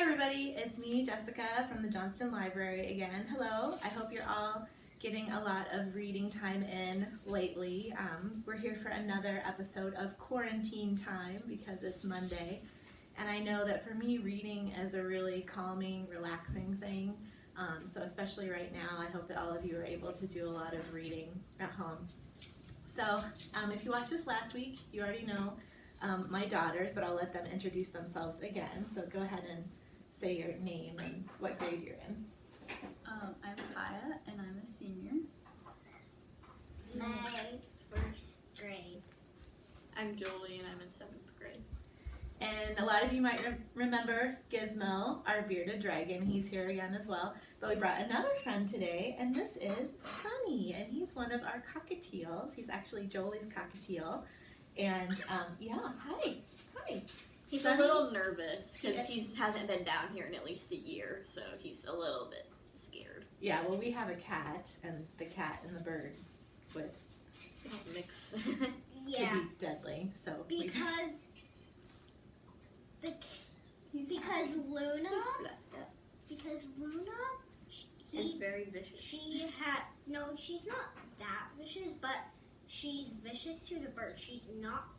everybody, it's me, Jessica, from the Johnston Library again. Hello, I hope you're all getting a lot of reading time in lately. We're here for another episode of QuaranTEEN Time because it's Monday, and I know that for me, reading is a really calming, relaxing thing. So especially right now, I hope that all of you are able to do a lot of reading at home. So if you watched this last week, you already know my daughters, but I'll let them introduce themselves again. So go ahead and say your name and what grade you're in. I'm Kaya, and I'm a senior. My first grade. I'm Jolie, and I'm in 7th grade. And a lot of you might remember Gizmo, our bearded dragon. He's here again as well. But we brought another friend today, and this is Sunny, and he's one of our cockatiels. He's actually Jolie's cockatiel. And yeah, hi. He's Sunny. a little nervous because he hasn't been down here in at least a year, so he's a little bit scared. Yeah, well, we have a cat, and the cat and the bird would Mix. Yeah, could be deadly. So because Luna, He's very vicious. she's not that vicious, but she's vicious to the bird. She's knocked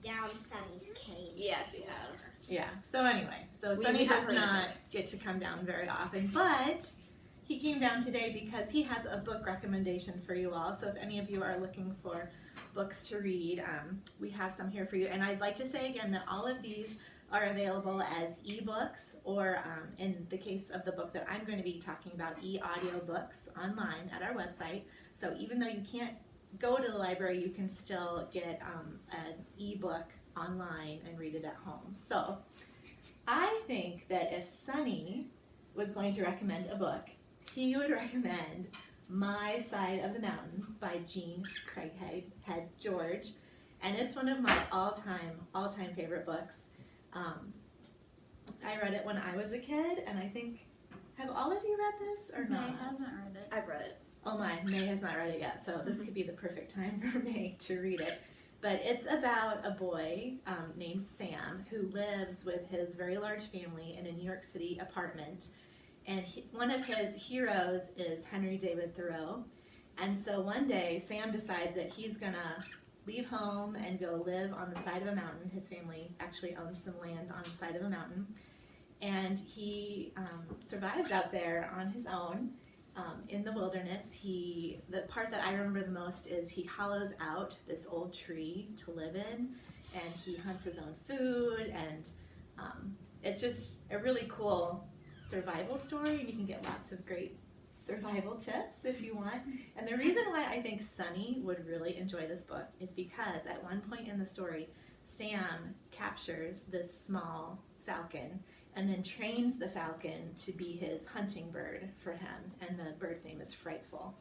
down Sunny's cage. Yeah, she has. yeah. So anyway, We Sunny have does heard of not it. get to come down very often, but he came down today because he has a book recommendation for you all. So if any of you are looking for books to read, we have some here for you. And I'd like to say again that all of these are available as ebooks, or in the case of the book that I'm going to be talking about, eAudiobooks online at our website. So even though you can't go to the library, you can still get an ebook online and read it at home. So I think that if Sunny was going to recommend a book, he would recommend My Side of the Mountain by Jean Craighead George, and it's one of my all-time favorite books. I read it when I was a kid, and I think, have all of you read this or not? May hasn't read it. I've read it. Oh my, May has not read it yet, so this could be the perfect time for May to read it. But it's about a boy named Sam who lives with his very large family in a New York City apartment. And one of his heroes is Henry David Thoreau. And so one day, Sam decides that he's gonna leave home and go live on the side of a mountain. His family actually owns some land on the side of a mountain. And he survives out there on his own. In the wilderness. The part that I remember the most is he hollows out this old tree to live in, and he hunts his own food, and it's just a really cool survival story, and you can get lots of great survival tips if you want. And the reason why I think Sunny would really enjoy this book is because at one point in the story, Sam captures this small falcon and then trains the falcon to be his hunting bird for him, and the bird's name is Frightful.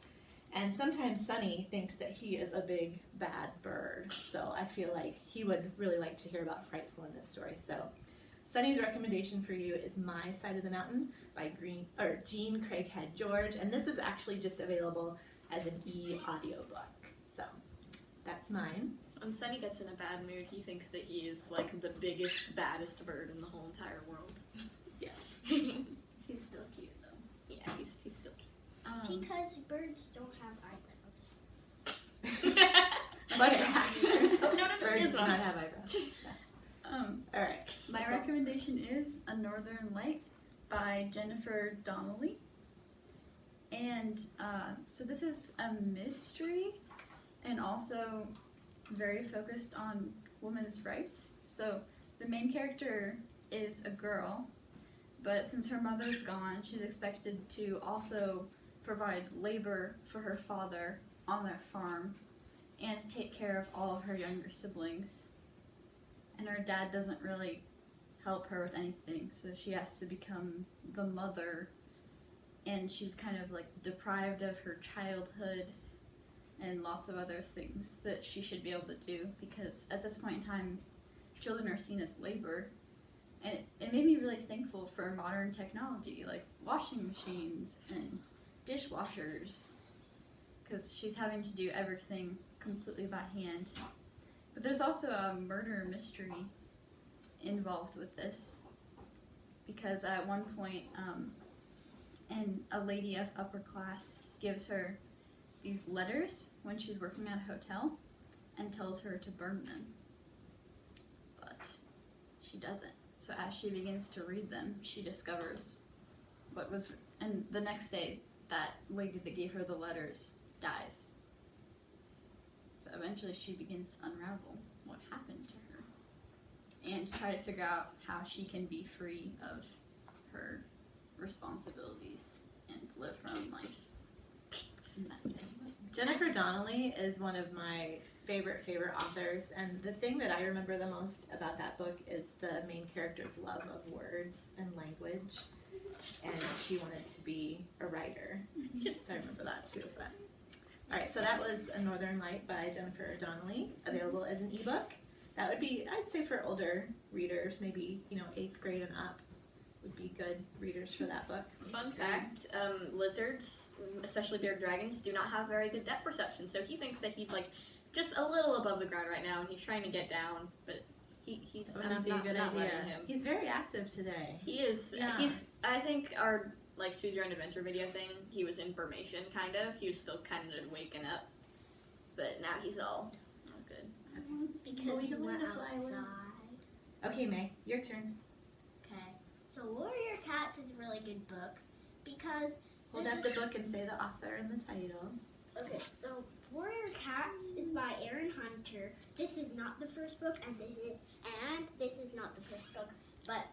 And sometimes Sunny thinks that he is a big bad bird, so I feel like he would really like to hear about Frightful in this story. So Sunny's recommendation for you is My Side of the Mountain by Jean Craighead George, and this is actually just available as an e-audiobook. So that's mine. When Sunny gets in a bad mood, he thinks that he is like the biggest, baddest bird in the whole entire world. Yes. He's still cute though. Yeah, he's still cute. Because birds don't have eyebrows. But actually, Oh, no, birds this do one. not have eyebrows. All right. My recommendation is A Northern Light by Jennifer Donnelly. And so this is a mystery and also very focused on women's rights. So the main character is a girl, but since her mother's gone, she's expected to also provide labor for her father on their farm and to take care of all of her younger siblings. And her dad doesn't really help her with anything, so she has to become the mother, and she's kind of like deprived of her childhood and lots of other things that she should be able to do, because at this point in time, children are seen as labor. And it made me really thankful for modern technology, like washing machines and dishwashers, because she's having to do everything completely by hand. But there's also a murder mystery involved with this. because at one point, and a lady of upper class gives her these letters when she's working at a hotel and tells her to burn them. But she doesn't. So as she begins to read them, she discovers what was, and the next day, that lady that gave her the letters dies. So eventually she begins to unravel what happened to her and to try to figure out how she can be free of her responsibilities and live her own life. And that's it. Jennifer Donnelly is one of my favorite authors, and the thing that I remember the most about that book is the main character's love of words and language, and she wanted to be a writer. So I remember that too. But all right, so that was A Northern Light by Jennifer Donnelly, available as an ebook. That would be, I'd say, for older readers, maybe 8th grade and up would be good readers for that book. Fun fact, lizards, especially bearded dragons, do not have very good depth perception, so he thinks that he's like just a little above the ground right now, and he's trying to get down, but he's That would not be a good not idea. letting him. He's very active today. He is. Yeah. He's. I think our Choose Your Own Adventure video thing. He was in formation, kind of. He was still kind of waking up, but now he's all good. Because we he don't went wanna fly away. outside. Okay, May, your turn. Okay. So Warrior Cats is a really good book because Hold there's up the this- book and say the author and the title. Okay, so Warrior Cats is by Aaron Hunter. This is not the first book, and this is not the first book, but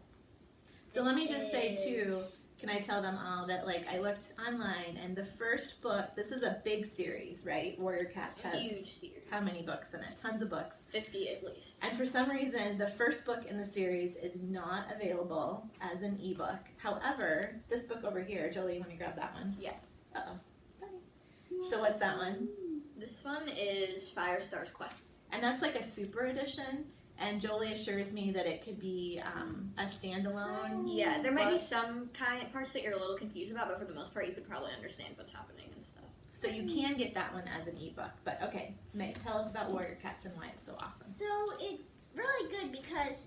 So let me just say this too, is- can I tell them all that I looked online and the first book, this is a big series, right? Warrior Cats has Huge series. how many books in it? Tons of books. 50 at least. And for some reason, the first book in the series is not available as an ebook. However, this book over here, Jolie, you want to grab that one? Yeah. Uh-oh. Sorry. So what's that one? This one is Firestar's Quest. And that's like a super edition. And Jolie assures me that it could be a standalone. Yeah, there might be book. some parts that you're a little confused about, but for the most part, you could probably understand what's happening and stuff. So you can get that one as an ebook. But okay, May, tell us about Warrior Cats and why it's so awesome. So it's really good because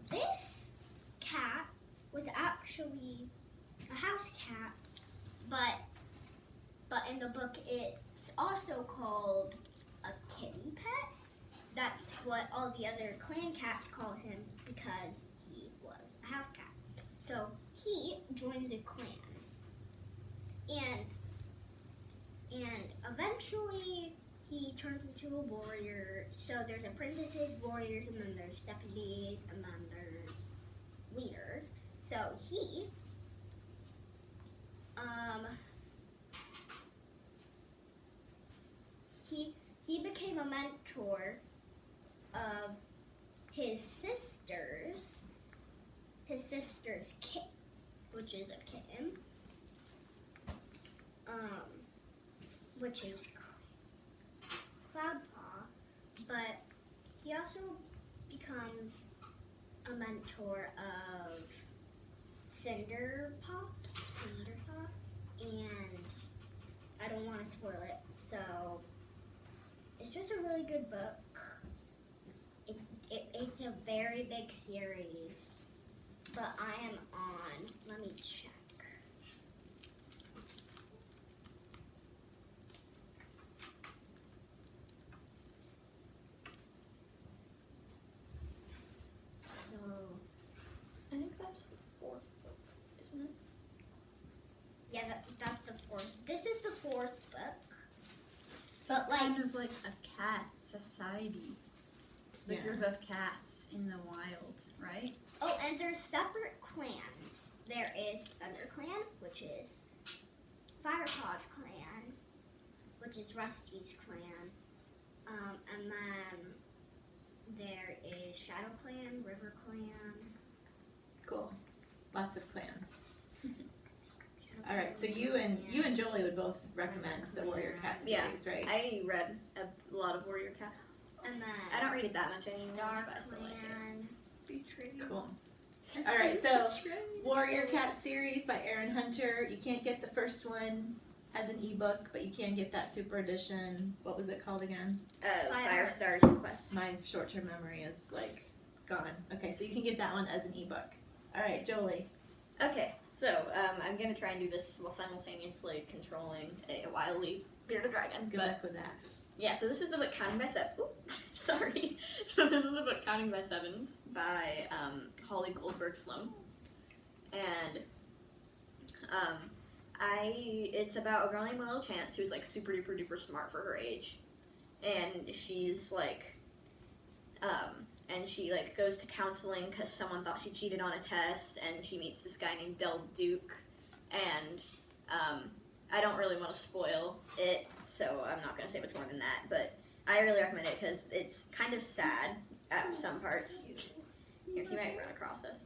this cat was actually a house cat, but in the book it's also called a kitty pet. That's what all the other clan cats call him because he was a house cat. So he joins a clan, and eventually he turns into a warrior. So there's apprentices, warriors, and then there's deputies, and then there's leaders. So he became a mentor of his sister's kit, which is a kitten, which is Cloudpaw, but he also becomes a mentor of Cinderpaw, and I don't want to spoil it, so it's just a really good book. It's a very big series, but I am on, let me check. So, I think that's the 4th book, isn't it? yeah, that's the 4th. This is the 4th book. So it's But, kind of like a cat society. The Yeah. group of cats in the wild, right? Oh, and there's separate clans. There is Thunder Clan, which is Firepaw's clan, which is Rusty's clan, and then there is Shadow Clan, River Clan. Cool. Lots of clans. Shadow All right, so Clan, you River and Jolie would both recommend the Warrior Cat Yeah. series, right? I read a lot of Warrior Cats. Clan. And then I don't read it that much anymore, Star but I still like it. Clan. Cool. All right, so Warrior Cat series by Aaron Hunter. You can't get the first one as an ebook, but you can get that super edition. What was it called again? Firestar's Quest. My short-term memory is like gone. Okay, so you can get that one as an ebook. All right, Jolie. Okay, so I'm gonna try and do this while simultaneously controlling a wily bearded dragon. Good But luck with that. yeah, so this is the book Counting by Seven. Sorry. So this is the book Counting by Sevens by Holly Goldberg Sloan, and it's about a girl named Willow Chance who's like super duper duper smart for her age, and she's like, and she like goes to counseling because someone thought she cheated on a test, and she meets this guy named Del Duke, and I don't really want to spoil it, so I'm not gonna say much more than that, but I really recommend it because it's kind of sad at some parts. Here, he might run across us.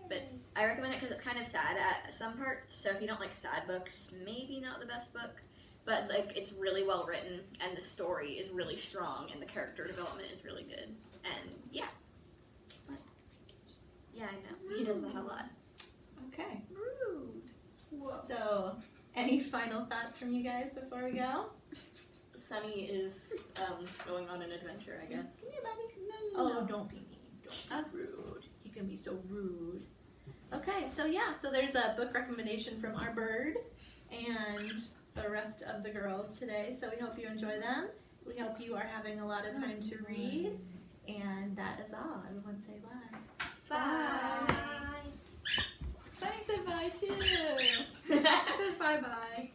But I recommend it because it's kind of sad at some parts, so if you don't like sad books, maybe not the best book, but like it's really well written, and the story is really strong, and the character development is really good, and yeah. Yeah, I know. He does that a lot. Okay. Rude. Whoa. So, any final thoughts from you guys before we go? Sunny is going on an adventure, I guess. Oh, don't be mean. Don't be rude. You can be so rude. Okay, so yeah, so there's a book recommendation from our bird and the rest of the girls today. So we hope you enjoy them. We hope you are having a lot of time to read. And that is all. Everyone say bye. Bye. Sunny said bye too. It says bye bye.